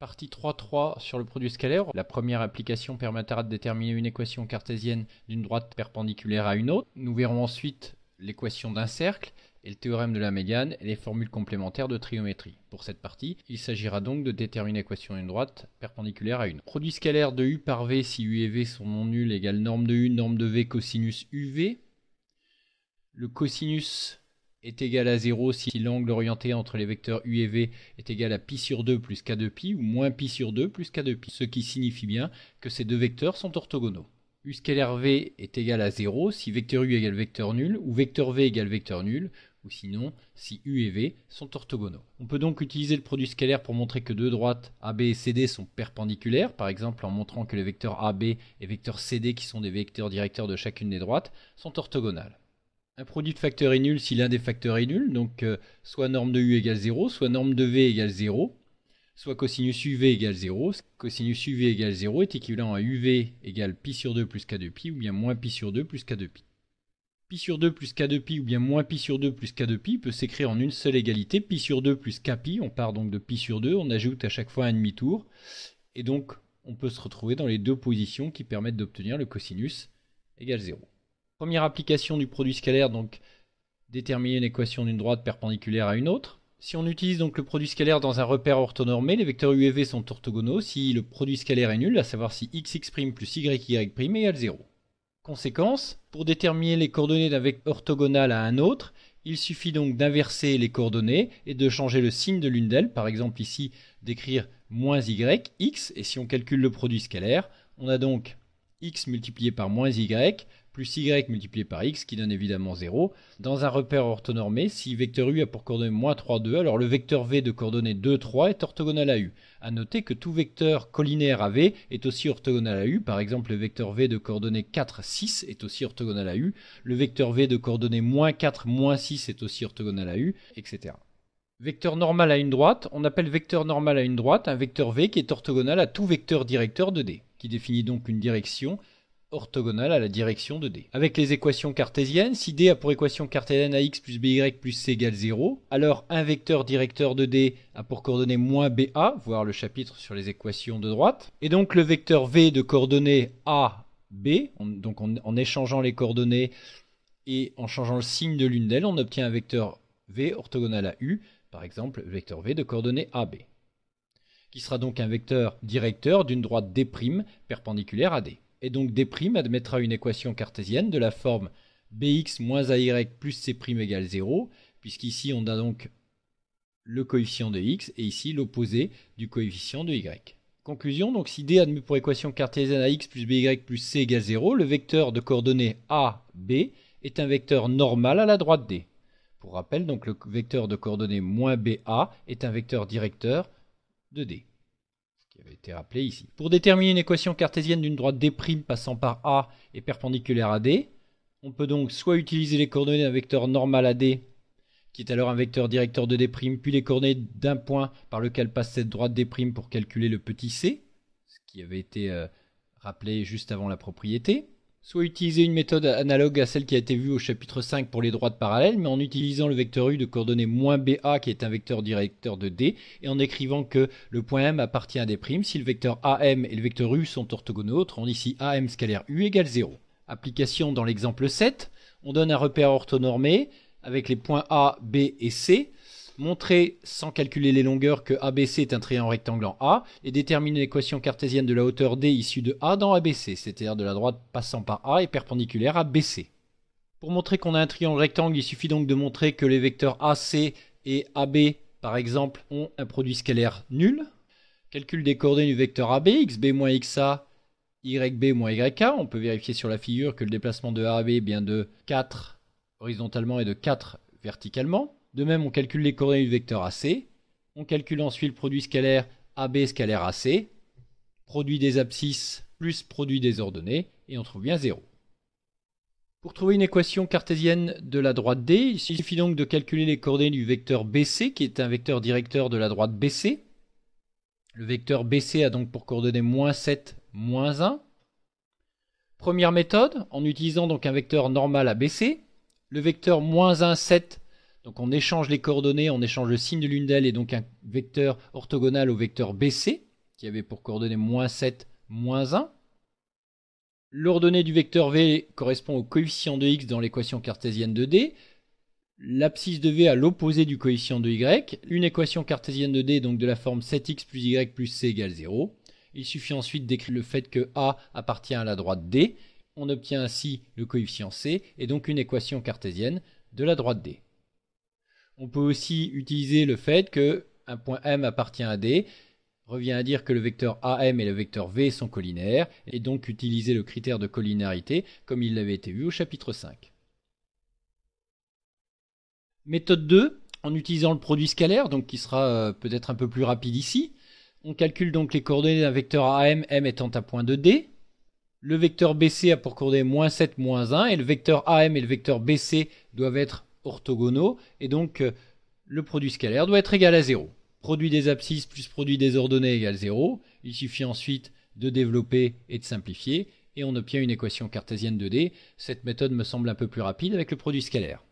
Partie 3.3 sur le produit scalaire. La première application permettra de déterminer une équation cartésienne d'une droite perpendiculaire à une autre. Nous verrons ensuite l'équation d'un cercle et le théorème de la médiane et les formules complémentaires de trigonométrie. Pour cette partie, il s'agira donc de déterminer l'équation d'une droite perpendiculaire à une autre. Produit scalaire de U par V si U et V sont non nuls égale norme de U, norme de V, cosinus UV. Le cosinus est égal à 0 si l'angle orienté entre les vecteurs U et V est égal à pi sur 2 plus k de pi ou moins pi sur 2 plus k de pi, ce qui signifie bien que ces deux vecteurs sont orthogonaux. U scalaire V est égal à 0 si vecteur U égale vecteur nul ou vecteur V égale vecteur nul, ou sinon si U et V sont orthogonaux. On peut donc utiliser le produit scalaire pour montrer que deux droites AB et CD sont perpendiculaires, par exemple en montrant que les vecteurs AB et vecteurs CD, qui sont des vecteurs directeurs de chacune des droites, sont orthogonales. Un produit de facteurs est nul si l'un des facteurs est nul, donc soit norme de U égale 0, soit norme de V égale 0, soit cosinus UV égale 0. Cosinus UV égale 0 est équivalent à UV égale pi sur 2 plus k de pi ou bien moins pi sur 2 plus k de pi. Pi sur 2 plus k de pi ou bien moins pi sur 2 plus k de pi peut s'écrire en une seule égalité, pi sur 2 plus k pi. On part donc de pi sur 2, on ajoute à chaque fois un demi-tour, et donc on peut se retrouver dans les deux positions qui permettent d'obtenir le cosinus égale 0. Première application du produit scalaire, donc déterminer une équation d'une droite perpendiculaire à une autre. Si on utilise donc le produit scalaire dans un repère orthonormé, les vecteurs U et V sont orthogonaux si le produit scalaire est nul, à savoir si xx' plus yy' égale 0. Conséquence, pour déterminer les coordonnées d'un vecteur orthogonal à un autre, il suffit donc d'inverser les coordonnées et de changer le signe de l'une d'elles, par exemple ici d'écrire moins y, x, et si on calcule le produit scalaire, on a donc x multiplié par moins y, plus y multiplié par x, qui donne évidemment 0. Dans un repère orthonormé, si vecteur u a pour coordonnée moins 3, 2, alors le vecteur v de coordonnées 2, 3 est orthogonal à u. A noter que tout vecteur collinaire à v est aussi orthogonal à u. Par exemple, le vecteur v de coordonnées 4, 6 est aussi orthogonal à u. Le vecteur v de coordonnées moins 4, moins 6 est aussi orthogonal à u, etc. Vecteur normal à une droite, on appelle vecteur normal à une droite un vecteur v qui est orthogonal à tout vecteur directeur de D, qui définit donc une direction orthogonale à la direction de D. Avec les équations cartésiennes, si D a pour équation cartésienne ax plus by plus c égale 0, alors un vecteur directeur de D a pour coordonnées moins ba, voir le chapitre sur les équations de droite, et donc le vecteur v de coordonnées a, b, donc en échangeant les coordonnées et en changeant le signe de l'une d'elles, on obtient un vecteur v orthogonal à u, par exemple le vecteur v de coordonnées ab, qui sera donc un vecteur directeur d'une droite D' perpendiculaire à D. Et donc D' admettra une équation cartésienne de la forme bx moins ay plus c' égale 0, puisqu'ici on a donc le coefficient de x et ici l'opposé du coefficient de y. Conclusion, donc si D admet pour équation cartésienne ax plus by plus c égale 0, le vecteur de coordonnées a, b est un vecteur normal à la droite D. Pour rappel, donc le vecteur de coordonnées moins ba est un vecteur directeur de D, qui avait été rappelé ici. Pour déterminer une équation cartésienne d'une droite D' passant par A et perpendiculaire à D, on peut donc soit utiliser les coordonnées d'un vecteur normal à D, qui est alors un vecteur directeur de D', puis les coordonnées d'un point par lequel passe cette droite D' pour calculer le petit c, ce qui avait été rappelé juste avant la propriété, soit utiliser une méthode analogue à celle qui a été vue au chapitre 5 pour les droites parallèles, mais en utilisant le vecteur u de coordonnées moins ba, qui est un vecteur directeur de D, et en écrivant que le point M appartient à D', si le vecteur AM et le vecteur u sont orthogonaux, autrement dit ici AM scalaire u égale 0. Application dans l'exemple 7, on donne un repère orthonormé avec les points A, B et C, montrer sans calculer les longueurs que ABC est un triangle rectangle en A et déterminer l'équation cartésienne de la hauteur D issue de A dans ABC, c'est-à-dire de la droite passant par A et perpendiculaire à BC. Pour montrer qu'on a un triangle rectangle, il suffit donc de montrer que les vecteurs AC et AB, par exemple, ont un produit scalaire nul. Calcul des coordonnées du vecteur AB, xb moins xa, yb moins yk. On peut vérifier sur la figure que le déplacement de A à B est bien de 4 horizontalement et de 4 verticalement. De même, on calcule les coordonnées du vecteur AC. On calcule ensuite le produit scalaire AB scalaire AC, produit des abscisses plus produit des ordonnées, et on trouve bien 0. Pour trouver une équation cartésienne de la droite D, il suffit donc de calculer les coordonnées du vecteur BC, qui est un vecteur directeur de la droite BC. Le vecteur BC a donc pour coordonnées moins 7, moins 1. Première méthode, en utilisant donc un vecteur normal à BC, le vecteur moins 1, 7, donc on échange les coordonnées, on échange le signe de l'une d'elles et donc un vecteur orthogonal au vecteur BC. qui avait pour coordonnées -7, -1. L'ordonnée du vecteur v correspond au coefficient de x dans l'équation cartésienne de D. L'abscisse de v à l'opposé du coefficient de y. Une équation cartésienne de D, donc de la forme 7x plus y plus c égale 0. Il suffit ensuite d'écrire le fait que A appartient à la droite D. On obtient ainsi le coefficient c et donc une équation cartésienne de la droite D. On peut aussi utiliser le fait qu'un point M appartient à D, revient à dire que le vecteur AM et le vecteur V sont collinaires, et donc utiliser le critère de collinéarité comme il avait été vu au chapitre 5. Méthode 2, en utilisant le produit scalaire, donc qui sera peut-être un peu plus rapide ici. On calcule donc les coordonnées d'un vecteur AM, M étant un point de D. Le vecteur BC a pour coordonnées -7, -1, et le vecteur AM et le vecteur BC doivent être orthogonaux, et donc le produit scalaire doit être égal à 0. Produit des abscisses plus produit des ordonnées égale 0. Il suffit ensuite de développer et de simplifier, et on obtient une équation cartésienne de D. Cette méthode me semble un peu plus rapide avec le produit scalaire.